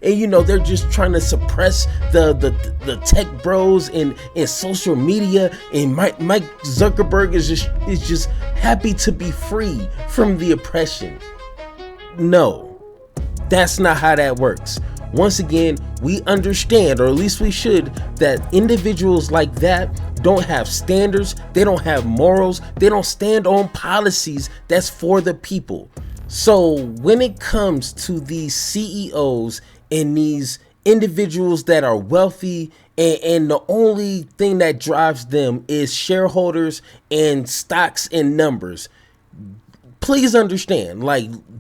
and they're just trying to suppress the tech bros in social media, and Mike Zuckerberg is just happy to be free from the oppression. No, that's not how that works. Once again, we understand, or at least we should, that individuals like that don't have standards, they don't have morals, they don't stand on policies that's for the people. So when it comes to these CEOs and these individuals that are wealthy and the only thing that drives them is shareholders and stocks and numbers, please understand,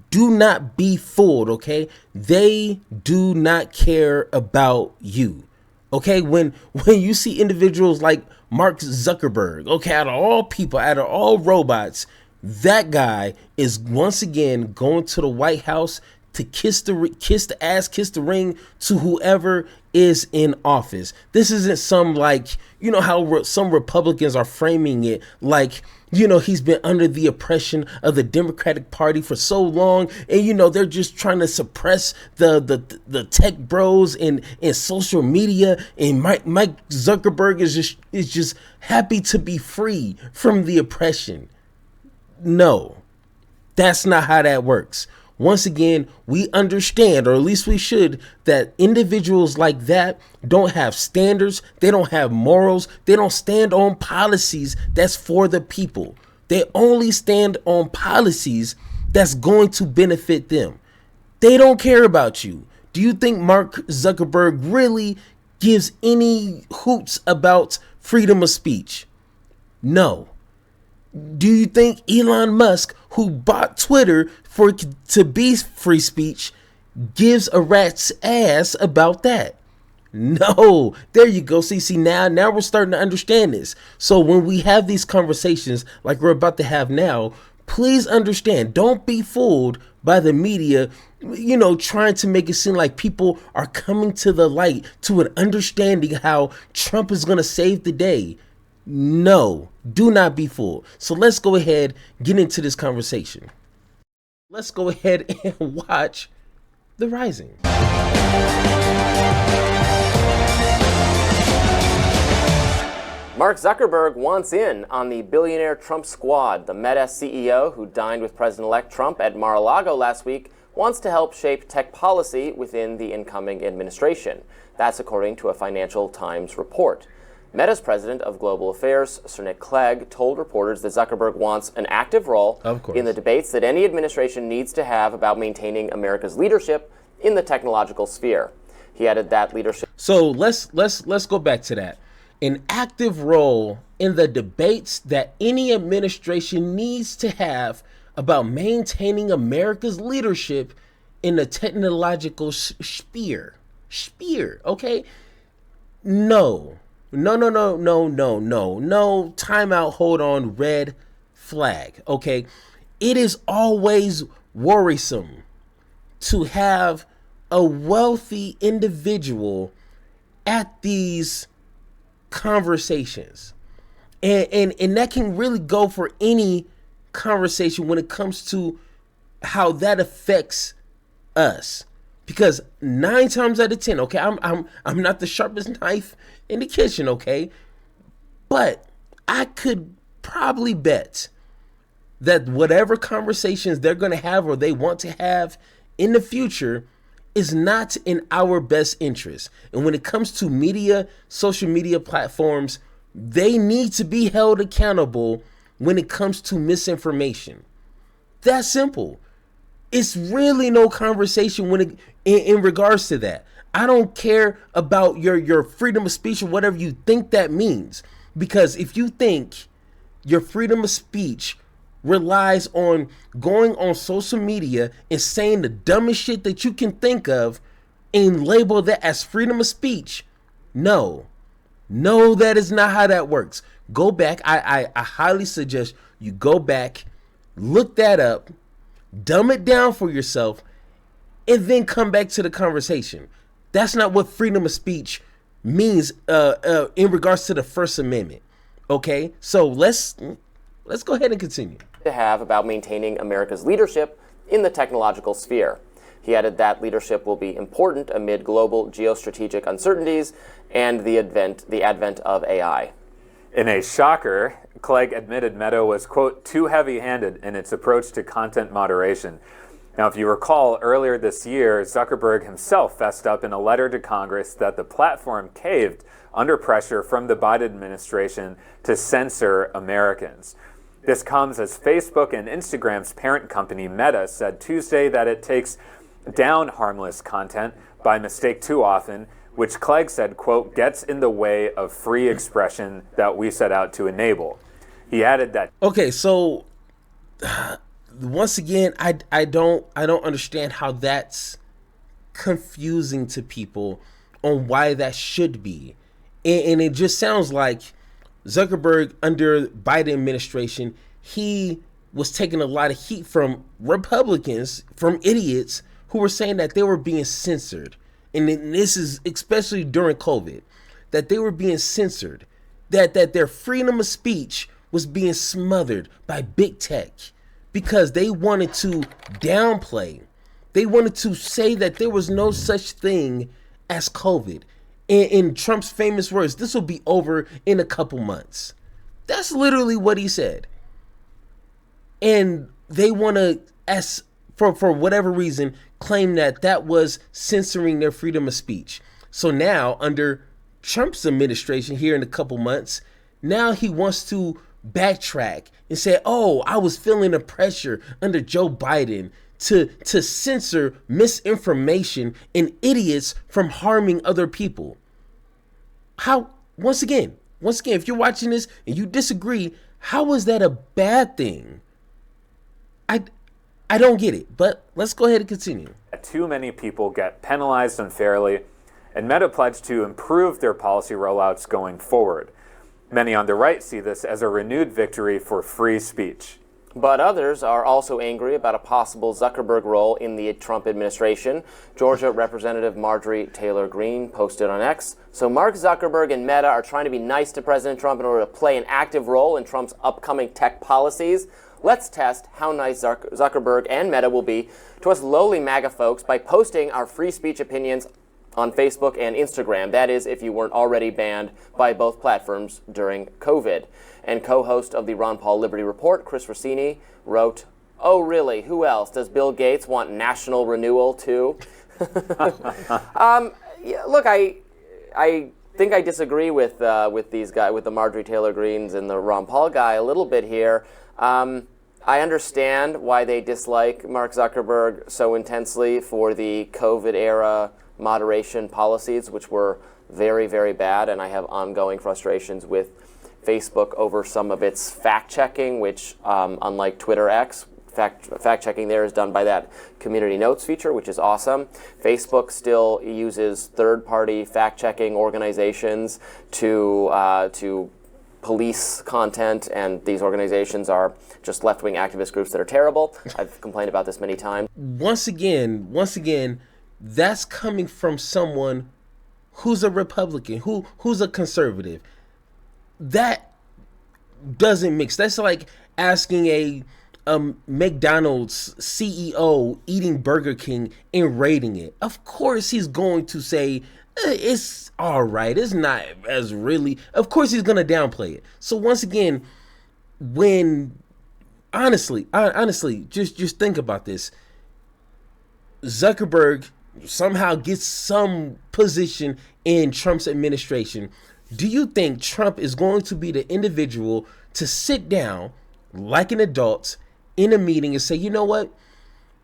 do not be fooled, okay? They do not care about you, okay? When you see individuals like Mark Zuckerberg, okay, out of all people, out of all robots, that guy is once again going to the White House to kiss the ring to whoever is in office. This isn't some how some Republicans are framing it like, he's been under the oppression of the Democratic Party for so long, and they're just trying to suppress the tech bros in social media, and Mike Zuckerberg is just happy to be free from the oppression. No, that's not how that works. Once again, we understand, or at least we should, that individuals like that don't have standards, they don't have morals, they don't stand on policies that's for the people. They only stand on policies that's going to benefit them. They don't care about you. Do you think Mark Zuckerberg really gives any hoots about freedom of speech? No. Do you think Elon Musk, who bought Twitter to be free speech, gives a rat's ass about that? No. There you go. See now we're starting to understand this. So when we have these conversations like we're about to have now, please understand, don't be fooled by the media, trying to make it seem like people are coming to the light to an understanding how Trump is going to save the day. No, do not be fooled. So let's go ahead, get into this conversation. Let's go ahead and watch The Rising. Mark Zuckerberg wants in on the billionaire Trump squad. The Meta CEO, who dined with President-elect Trump at Mar-a-Lago last week, wants to help shape tech policy within the incoming administration. That's according to a Financial Times report. Meta's president of global affairs, Sir Nick Clegg, told reporters that Zuckerberg wants an active role in the debates that any administration needs to have about maintaining America's leadership in the technological sphere. He added that leadership. So let's go back to that. An active role in the debates that any administration needs to have about maintaining America's leadership in the technological sphere. Okay? No. Time out, hold on, red flag, okay? It is always worrisome to have a wealthy individual at these conversations. And that can really go for any conversation when it comes to how that affects us. Because 9 times out of 10, okay, I'm not the sharpest knife in the kitchen, okay? But I could probably bet that whatever conversations they're going to have or they want to have in the future is not in our best interest. And when it comes to media, social media platforms, they need to be held accountable when it comes to misinformation. That's simple. It's really no conversation in regards to that. I don't care about your freedom of speech or whatever you think that means. Because if you think your freedom of speech relies on going on social media and saying the dumbest shit that you can think of and label that as freedom of speech, no, that is not how that works. Go back. I highly suggest you go back, look that up, dumb it down for yourself, and then come back to the conversation. That's not what freedom of speech means in regards to the First Amendment. Okay, so let's go ahead and continue. To have about maintaining America's leadership in the technological sphere. He added that leadership will be important amid global geostrategic uncertainties and the advent of AI. In a shocker, Clegg admitted Meta was, quote, too heavy-handed in its approach to content moderation. Now, if you recall, earlier this year, Zuckerberg himself fessed up in a letter to Congress that the platform caved under pressure from the Biden administration to censor Americans. This comes as Facebook and Instagram's parent company, Meta, said Tuesday that it takes down harmless content by mistake too often, which Clegg said, quote, gets in the way of free expression that we set out to enable. He added that... Okay, so once again, I don't understand how that's confusing to people on why that should be. And it just sounds like Zuckerberg under Biden administration, he was taking a lot of heat from Republicans, from idiots who were saying that they were being censored. And this is especially during COVID, that they were being censored, that their freedom of speech was being smothered by big tech because they wanted to downplay. They wanted to say that there was no such thing as COVID. In Trump's famous words, this will be over in a couple months. That's literally what he said. And they want to, for whatever reason, claim that was censoring their freedom of speech. So now, under Trump's administration here in a couple months, now he wants to backtrack and say, oh, I was feeling the pressure under Joe Biden to censor misinformation and idiots from harming other people. How, once again, if you're watching this and you disagree, how is that a bad thing? I don't get it, but let's go ahead and continue. Too many people get penalized unfairly, and Meta pledged to improve their policy rollouts going forward. Many on the right see this as a renewed victory for free speech. But others are also angry about a possible Zuckerberg role in the Trump administration. Georgia Representative Marjorie Taylor Greene posted on X, so Mark Zuckerberg and Meta are trying to be nice to President Trump in order to play an active role in Trump's upcoming tech policies. Let's test how nice Zuckerberg and Meta will be to us lowly MAGA folks by posting our free speech opinions on Facebook and Instagram. That is, if you weren't already banned by both platforms during COVID. And co-host of the Ron Paul Liberty Report, Chris Rossini, wrote, oh, really? Who else? Does Bill Gates want national renewal, too? Yeah, look, I think I disagree with these guys, with the Marjorie Taylor Greenes and the Ron Paul guy a little bit here. I understand why they dislike Mark Zuckerberg so intensely for the COVID-era moderation policies, which were very, very bad, and I have ongoing frustrations with Facebook over some of its fact-checking, which, unlike Twitter X, fact-checking there is done by that community notes feature, which is awesome. Facebook still uses third-party fact-checking organizations to police content, and these organizations are just left-wing activist groups that are terrible. I've complained about this many times. Once again, that's coming from someone who's a Republican, who's a conservative. That doesn't mix. That's like asking a McDonald's CEO eating Burger King and rating it. Of course he's going to say, it's all right, it's not as really. Of course he's going to downplay it. So once again, when honestly, just think about this. Zuckerberg somehow gets some position in Trump's administration. Do you think Trump is going to be the individual to sit down like an adult in a meeting and say, you know what?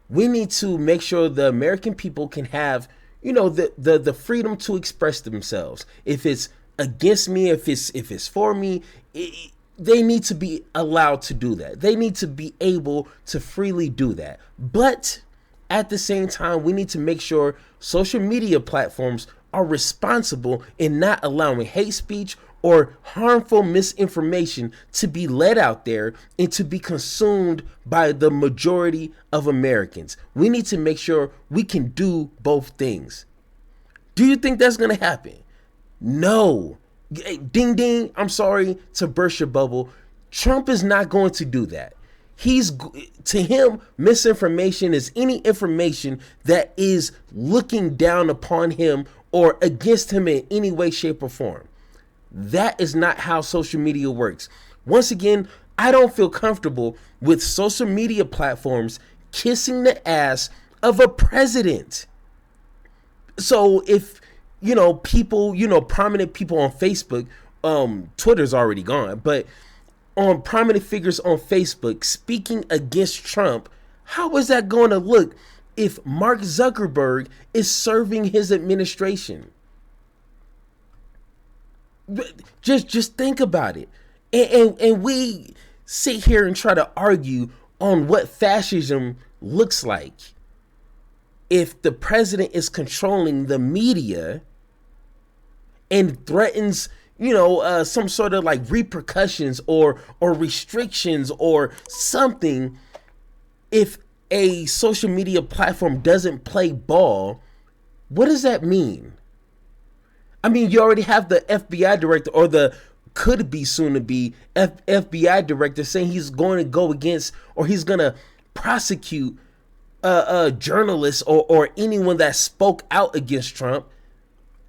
We need to make sure the American people can have, the freedom to express themselves. If it's against me, if it's for me, they need to be allowed to do that. They need to be able to freely do that. But at the same time, we need to make sure social media platforms are responsible in not allowing hate speech or harmful misinformation to be let out there and to be consumed by the majority of Americans. We need to make sure we can do both things. Do you think that's going to happen? No. Ding, ding. I'm sorry to burst your bubble. Trump is not going to do that. To him, misinformation is any information that is looking down upon him or against him in any way, shape, or form. That is not how social media works. Once again, I don't feel comfortable with social media platforms kissing the ass of a president. So if, people, prominent people on Facebook, Twitter's already gone, but on prominent figures on Facebook speaking against Trump, how is that going to look if Mark Zuckerberg is serving his administration? Just think about it. And we sit here and try to argue on what fascism looks like. If the president is controlling the media and threatens, some sort of like repercussions or restrictions or something, if a social media platform doesn't play ball, what does that mean? I mean, you already have the FBI director, or the could be soon to be FBI director, saying he's going to go against, or he's going to prosecute journalists or anyone that spoke out against Trump.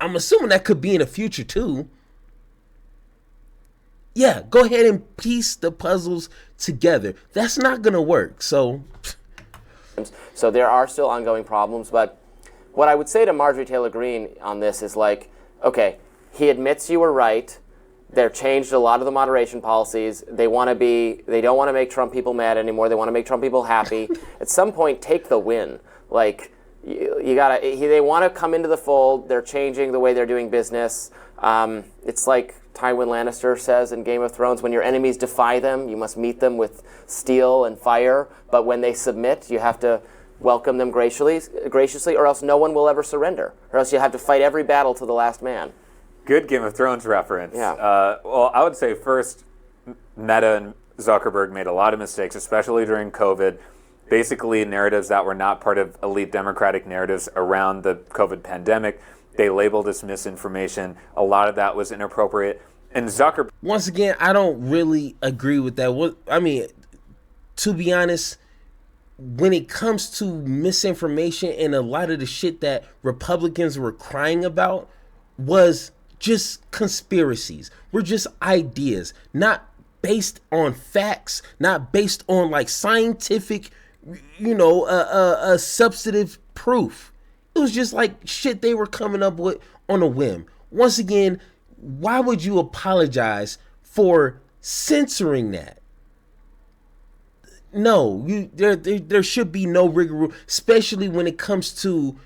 I'm assuming that could be in the future too. Yeah, go ahead and piece the puzzles together. That's not going to work. So there are still ongoing problems, but what I would say to Marjorie Taylor Greene on this is like, okay, he admits you were right. They've changed a lot of the moderation policies. They don't want to make Trump people mad anymore. They want to make Trump people happy. At some point, take the win. Like, they want to come into the fold. They're changing the way they're doing business. It's like Tywin Lannister says in Game of Thrones, when your enemies defy them, you must meet them with steel and fire. But when they submit, you have to welcome them graciously, or else no one will ever surrender. Or else you have to fight every battle to the last man. Good Game of Thrones reference. Yeah. Well, I would say first, Meta and Zuckerberg made a lot of mistakes, especially during COVID. Basically, narratives that were not part of elite democratic narratives around the COVID pandemic, they labeled as misinformation. A lot of that was inappropriate. And Zuckerberg... Once again, I don't really agree with that. I mean, to be honest, when it comes to misinformation and a lot of the shit that Republicans were crying about was just conspiracies, were just ideas, not based on facts, not based on like scientific, substantive proof. It was just like shit they were coming up with on a whim. Once again, why would you apologize for censoring that? No, there should be no rigor, especially when it comes to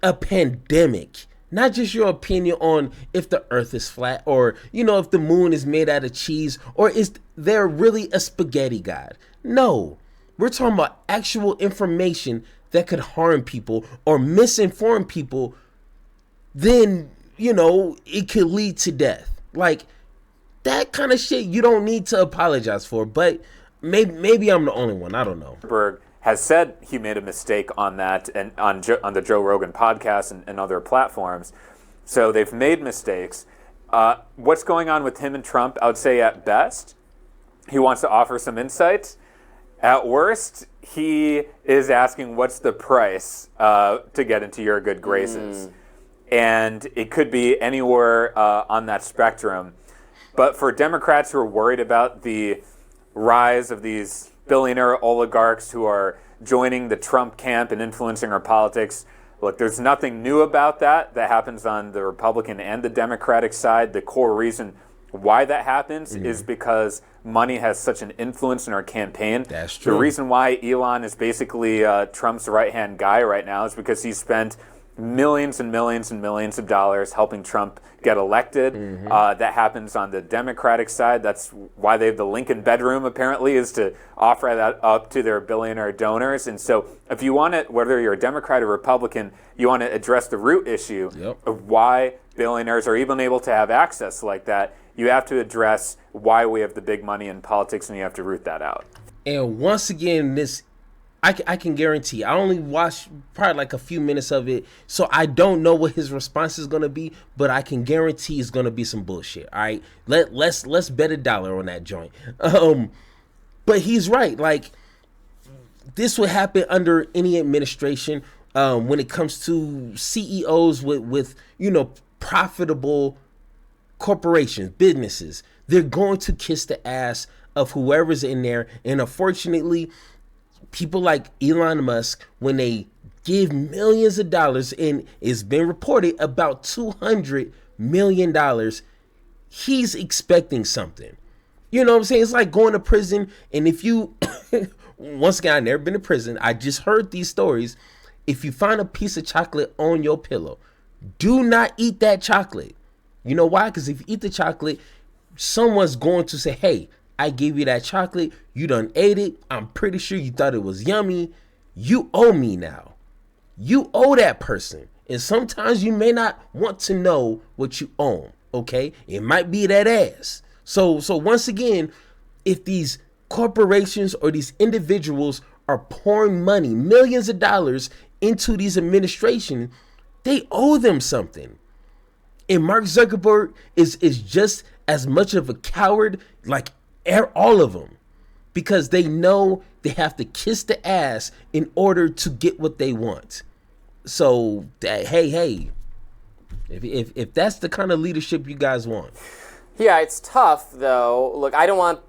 a pandemic. Not just your opinion on if the earth is flat, or, if the moon is made out of cheese, or is there really a spaghetti god? No, we're talking about actual information that could harm people or misinform people. Then, it could lead to death. Like, that kind of shit you don't need to apologize for, but maybe I'm the only one. I don't know. Zuckerberg has said he made a mistake on that, and on the Joe Rogan podcast and other platforms. So they've made mistakes. What's going on with him and Trump? I would say at best, he wants to offer some insights. At worst, he is asking what's the price to get into your good graces. And it could be anywhere on that spectrum. But for Democrats who are worried about the rise of these billionaire oligarchs who are joining the Trump camp and influencing our politics, look, there's nothing new about that. That happens on the Republican and the Democratic side. The core reason why that happens is because money has such an influence in our campaign. That's true. The reason why Elon is basically Trump's right-hand guy right now is because he spent millions and millions and millions of dollars helping Trump get elected. That happens on the Democratic side. That's why they have the Lincoln bedroom, apparently, is to offer that up to their billionaire donors. And so if you want it, whether you're a Democrat or Republican, you want to address the root issue of why billionaires are even able to have access like that. You have to address why we have the big money in politics, and you have to root that out. And once again, I can guarantee, I only watched probably like a few minutes of it, so I don't know what his response is going to be, but I can guarantee it's going to be some bullshit. All right, let's bet $1 on that joint. But he's right. Like, this would happen under any administration when it comes to CEOs with profitable corporations, businesses. They're going to kiss the ass of whoever's in there. And unfortunately, people like Elon Musk, when they give millions of dollars, and it's been reported about $200 million, he's expecting something. You know what I'm saying? It's like going to prison. And if you, once again, I've never been to prison. I just heard these stories. If you find a piece of chocolate on your pillow, do not eat that chocolate. You know why? Because if you eat the chocolate, someone's going to say, hey, I gave you that chocolate. You done ate it. I'm pretty sure you thought it was yummy. You owe me now. You owe that person. And sometimes you may not want to know what you own. Okay? It might be that ass. So once again, if these corporations or these individuals are pouring money, millions of dollars into these administrations, they owe them something. And Mark Zuckerberg is just as much of a coward like all of them, because they know they have to kiss the ass in order to get what they want. So hey, if that's the kind of leadership you guys want. Yeah, it's tough, though. Look, I don't want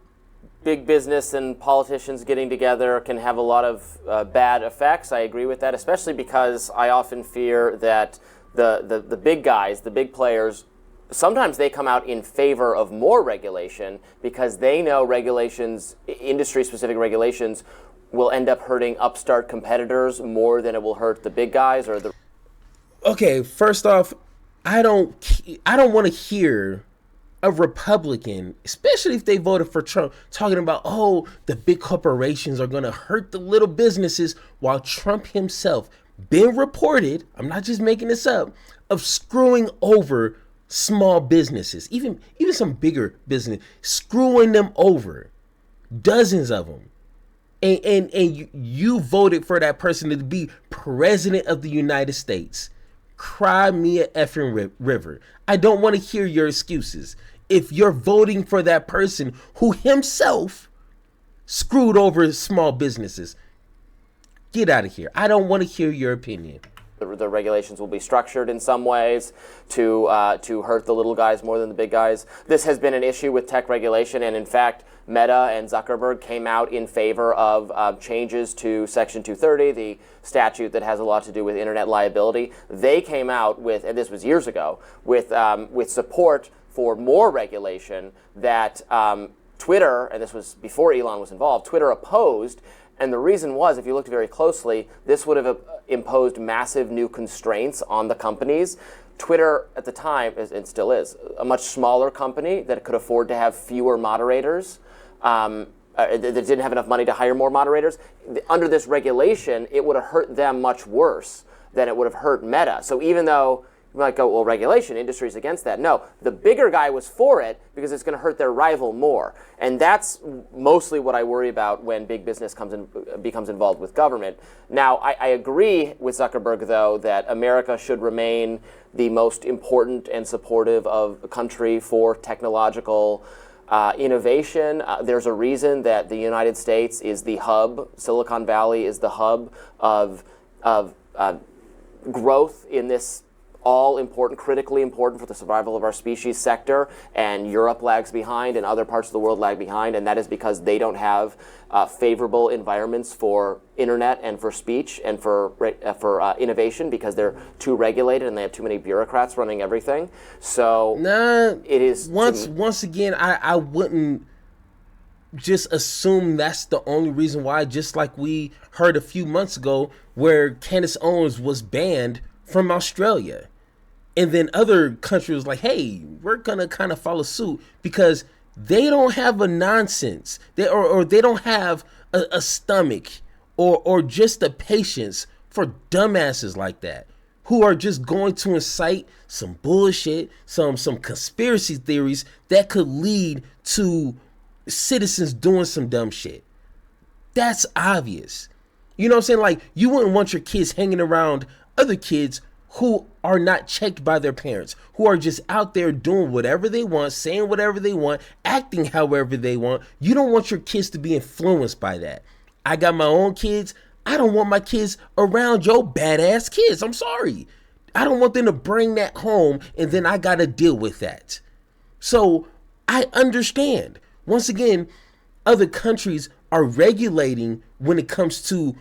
big business and politicians getting together. Can have a lot of bad effects. I agree with that, especially because I often fear that the big guys, the big players, sometimes they come out in favor of more regulation because they know regulations, industry-specific regulations, will end up hurting upstart competitors more than it will hurt the big guys or the... Okay, first off, I don't want to hear a Republican, especially if they voted for Trump, talking about, oh, the big corporations are going to hurt the little businesses, while Trump himself been reported, I'm not just making this up, of screwing over small businesses, even some bigger business, screwing them over, dozens of them. And you voted for that person to be president of the United States. Cry me a effing river. I don't want to hear your excuses. If you're voting for that person who himself screwed over small businesses, get out of here. I don't want to hear your opinion. The regulations will be structured in some ways to hurt the little guys more than the big guys. This has been an issue with tech regulation, and in fact, Meta and Zuckerberg came out in favor of changes to Section 230, the statute that has a lot to do with internet liability. They came out with, and this was years ago, with support for more regulation that Twitter, and this was before Elon was involved, Twitter opposed. And the reason was, if you looked very closely, this would have imposed massive new constraints on the companies. Twitter at the time, and still is, a much smaller company that could afford to have fewer moderators, that didn't have enough money to hire more moderators. Under this regulation, it would have hurt them much worse than it would have hurt Meta. So even though you might go, well, regulation, industry's against that. No, the bigger guy was for it because it's going to hurt their rival more. And that's mostly what I worry about when big business becomes involved with government. Now, I agree with Zuckerberg, though, that America should remain the most important and supportive of a country for technological innovation. There's a reason that the United States is the hub, Silicon Valley is the hub of growth in this all-important, critically important for the survival of our species sector, and Europe lags behind and other parts of the world lag behind, and that is because they don't have favorable environments for internet and for speech and for innovation, because they're too regulated and they have too many bureaucrats running everything. So it is... Once again, I wouldn't just assume that's the only reason why, just like we heard a few months ago where Candace Owens was banned from Australia. And then other countries was like, hey, we're going to kind of follow suit because they don't have a nonsense. They don't have a stomach or just the patience for dumbasses like that who are just going to incite some bullshit, some conspiracy theories that could lead to citizens doing some dumb shit. That's obvious. You know what I'm saying? Like, you wouldn't want your kids hanging around other kids who are not checked by their parents, who are just out there doing whatever they want, saying whatever they want, acting however they want. You don't want your kids to be influenced by that. I got my own kids. I don't want my kids around your badass kids. I'm sorry. I don't want them to bring that home and then I got to deal with that. So I understand. Once again, other countries are regulating when it comes to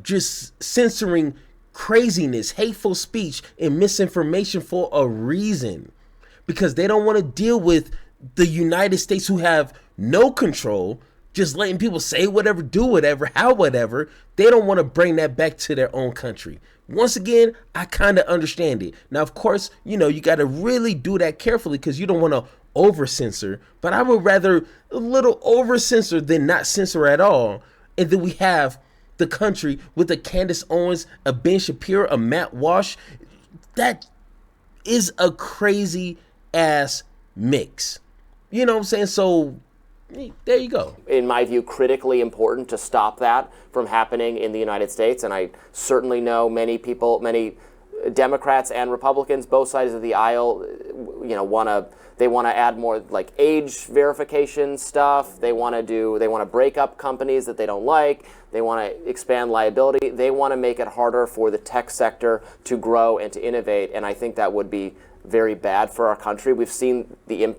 just censoring craziness, hateful speech, and misinformation for a reason. Because they don't want to deal with the United States, who have no control, just letting people say whatever, do whatever, how whatever. They don't want to bring that back to their own country. Once again, I kind of understand it. Now, of course, you got to really do that carefully because you don't want to over censor. But I would rather a little over censor than not censor at all. And then we have the country with a Candace Owens, a Ben Shapiro, a Matt Walsh. That is a crazy ass mix. You know what I'm saying? So there you go. In my view, critically important to stop that from happening in the United States. And I certainly know many people, many Democrats and Republicans, both sides of the aisle, they want to add more like age verification stuff. They want to break up companies that they don't like. They want to expand liability. They want to make it harder for the tech sector to grow and to innovate. And I think that would be very bad for our country. We've seen the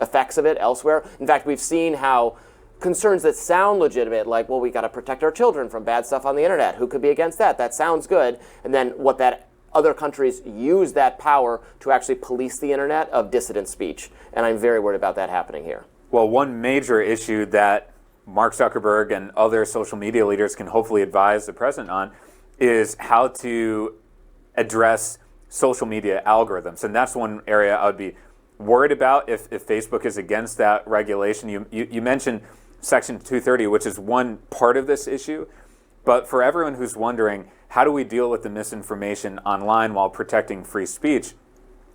effects of it elsewhere. In fact, we've seen how concerns that sound legitimate, like, well, we got to protect our children from bad stuff on the internet. Who could be against that? That sounds good. And then what that other countries use that power to actually police the internet of dissident speech. And I'm very worried about that happening here. Well, one major issue that Mark Zuckerberg and other social media leaders can hopefully advise the president on is how to address social media algorithms. And that's one area I would be worried about if Facebook is against that regulation. You mentioned Section 230, which is one part of this issue. But for everyone who's wondering, how do we deal with the misinformation online while protecting free speech?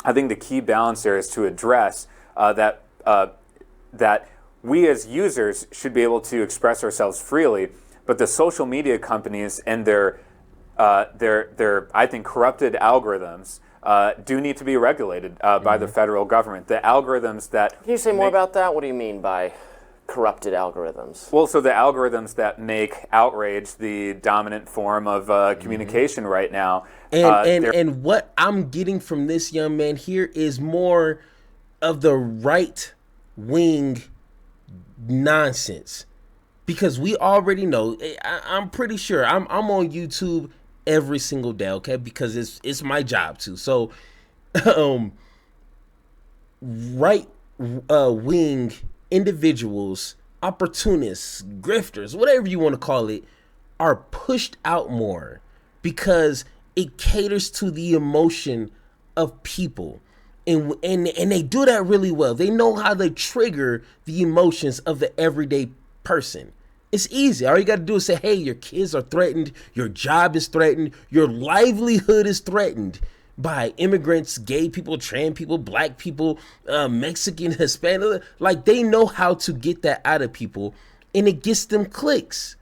I think the key balance there is to address that we as users should be able to express ourselves freely, but the social media companies and their I think corrupted algorithms do need to be regulated by the federal government. The algorithms that Can you say more about that? What do you mean by corrupted algorithms? Well, so the algorithms that make outrage the dominant form of communication right now. And what I'm getting from this young man here is more of the right wing nonsense, because we already know. I'm pretty sure I'm on YouTube every single day, okay? Because it's my job too. So, right wing individuals, opportunists, grifters, whatever you want to call it, are pushed out more because it caters to the emotion of people. And they do that really well. They know how to trigger the emotions of the everyday person. It's easy. All you got to do is say, hey, your kids are threatened, your job is threatened, your livelihood is threatened by immigrants, gay people, trans people, black people, Mexican, Hispanic. Like, they know how to get that out of people, and it gets them clicks.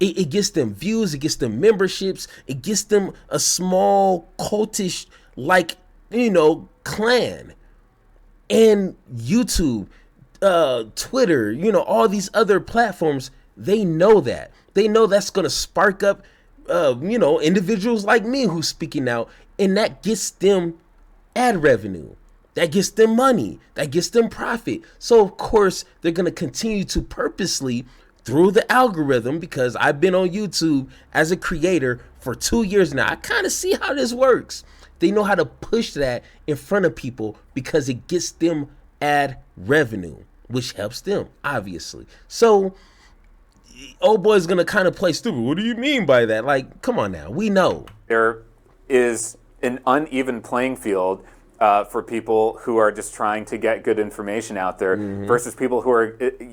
It gets them views, it gets them memberships, it gets them a small cultish, clan. And YouTube, Twitter, all these other platforms, they know that. They know that's going to spark up, individuals like me who's speaking out, and that gets them ad revenue. That gets them money. That gets them profit. So, of course, they're going to continue to purposely, through the algorithm, because I've been on YouTube as a creator for 2 years now. I kind of see how this works. They know how to push that in front of people because it gets them ad revenue, which helps them, obviously. So, old boy's going to kind of play stupid. What do you mean by that? Like, come on now. We know. There is an uneven playing field for people who are just trying to get good information out there versus people who are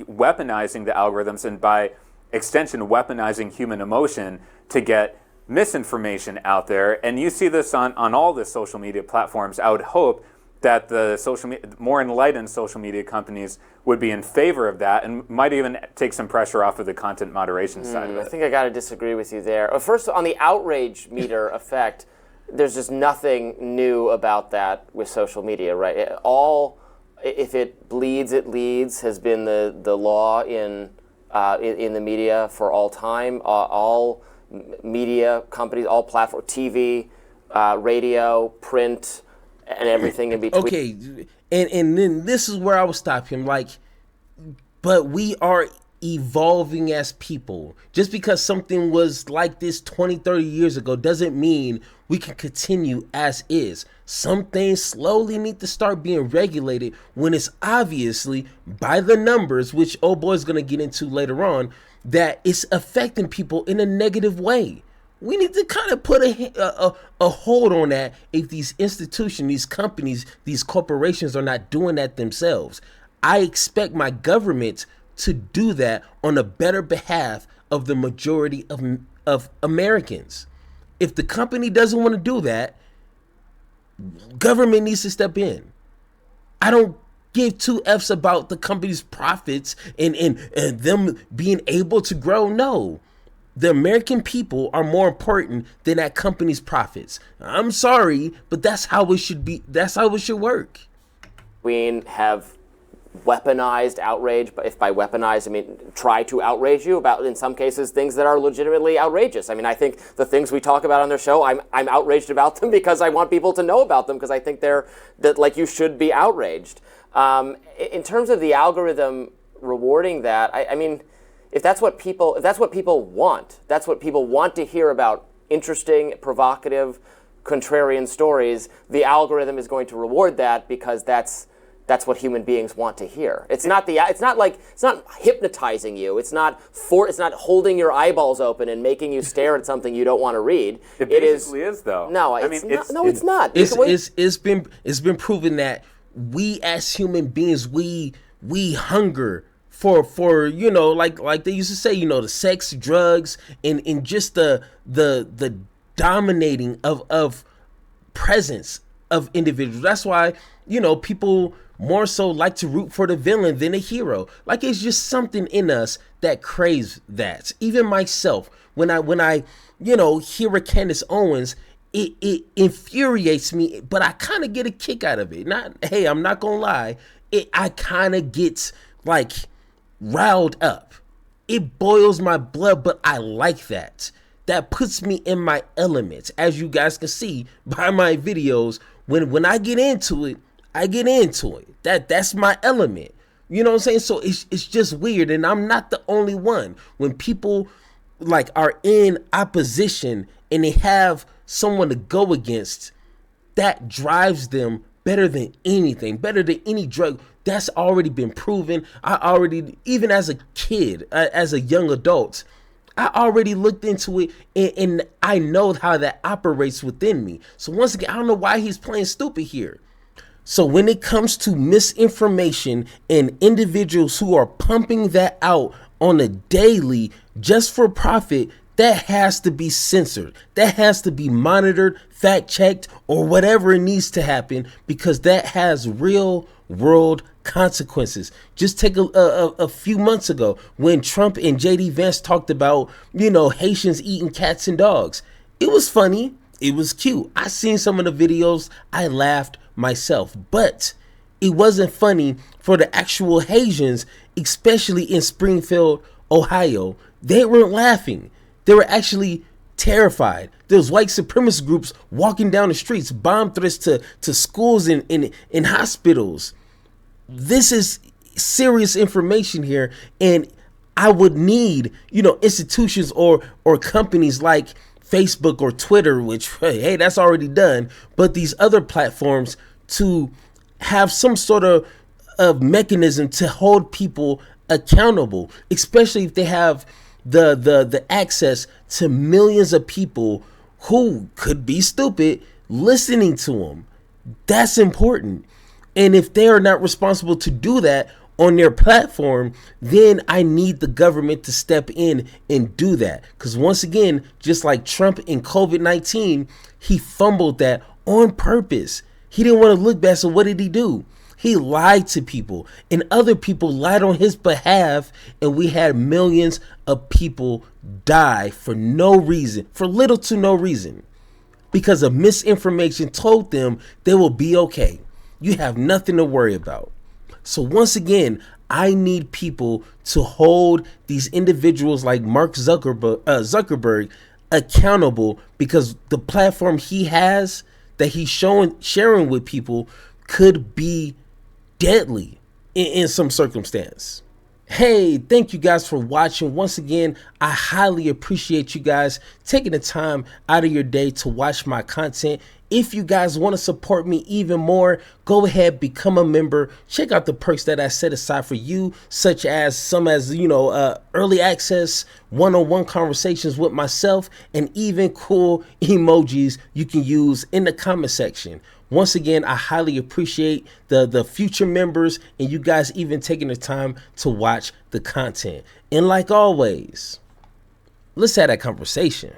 weaponizing the algorithms and by extension weaponizing human emotion to get misinformation out there. And you see this on all the social media platforms. I would hope that the more enlightened social media companies would be in favor of that and might even take some pressure off of the content moderation side of it. I think I got to disagree with you there. First, on the outrage meter effect, there's just nothing new about that with social media, right? If it bleeds, it leads has been the law in in the media for all time. All media companies, all platforms, TV, radio, print, and everything in between. Okay, and then this is where I would stop him. Like, but we are evolving as people. Just because something was like this 20, 30 years ago doesn't mean we can continue as is. Some things slowly need to start being regulated when it's obviously by the numbers, which old boy's gonna get into later on, that it's affecting people in a negative way. We need to kind of put a hold on that if these institutions, these companies, these corporations are not doing that themselves. I expect my government to do that on a better behalf of the majority of Americans. If the company doesn't want to do that, government needs to step in. I don't give two F's about the company's profits and them being able to grow. No. The American people are more important than that company's profits. I'm sorry, but that's how it should be. That's how it should work. We have weaponized outrage, but if by weaponized I mean try to outrage you about, in some cases, things that are legitimately outrageous. I mean, I think the things we talk about on their show, I'm outraged about them because I want people to know about them, because I think that like you should be outraged. In terms of the algorithm rewarding that, I mean, if that's what people want, that's what people want to hear about, interesting, provocative, contrarian stories, the algorithm is going to reward that because that's what human beings want to hear. It's not hypnotizing you. It's not holding your eyeballs open and making you stare at something you don't want to read. It basically is though. No, it's not. It's been proven that we as human beings, we hunger for like they used to say, the sex, drugs, and just the dominating of presence of individuals. That's why people more so like to root for the villain than a hero. Like, it's just something in us that craves that. Even myself, when I hear a Candace Owens, it infuriates me, but I kind of get a kick out of it. I'm not gonna lie, I kind of get like riled up. It boils my blood, but I like that. That puts me in my element, as you guys can see by my videos. When I get into it, I get into it. That's my element. You know what I'm saying? So it's just weird, and I'm not the only one. When people like are in opposition and they have someone to go against, that drives them better than anything, better than any drug. That's already been proven. Even as a kid, as a young adult, I already looked into it, and I know how that operates within me. So once again, I don't know why he's playing stupid here. So when it comes to misinformation and individuals who are pumping that out on a daily just for profit, that has to be censored. That has to be monitored, fact checked, or whatever it needs to happen, because that has real world consequences. Just take a few months ago when Trump and JD Vance talked about, Haitians eating cats and dogs. It was funny. It was cute. I seen some of the videos. I laughed myself, but it wasn't funny for the actual Haitians, especially in Springfield, Ohio. They weren't laughing. They were actually terrified. There was white supremacist groups walking down the streets, bomb threats to schools and hospitals. This is serious information here, and I would need, institutions or companies like Facebook or Twitter, which, hey, that's already done, but these other platforms to have some sort of mechanism to hold people accountable, especially if they have the access to millions of people who could be stupid listening to them. That's important. And if they are not responsible to do that on their platform, then I need the government to step in and do that. Because once again, just like Trump in COVID-19, he fumbled that on purpose. He didn't want to look bad, so what did he do? He lied to people, and other people lied on his behalf, and we had millions of people die for no reason, for little to no reason, because of misinformation told them they will be okay. You have nothing to worry about. So once again, I need people to hold these individuals like Mark Zuckerberg accountable, because the platform he has that he's sharing with people could be deadly in some circumstance. Hey, thank you guys for watching. Once again, I highly appreciate you guys taking the time out of your day to watch my content. If you guys want to support me even more, go ahead, become a member. Check out the perks that I set aside for you, such as early access, one-on-one conversations with myself, and even cool emojis you can use in the comment section. Once again, I highly appreciate the future members and you guys even taking the time to watch the content. And like always, let's have that conversation.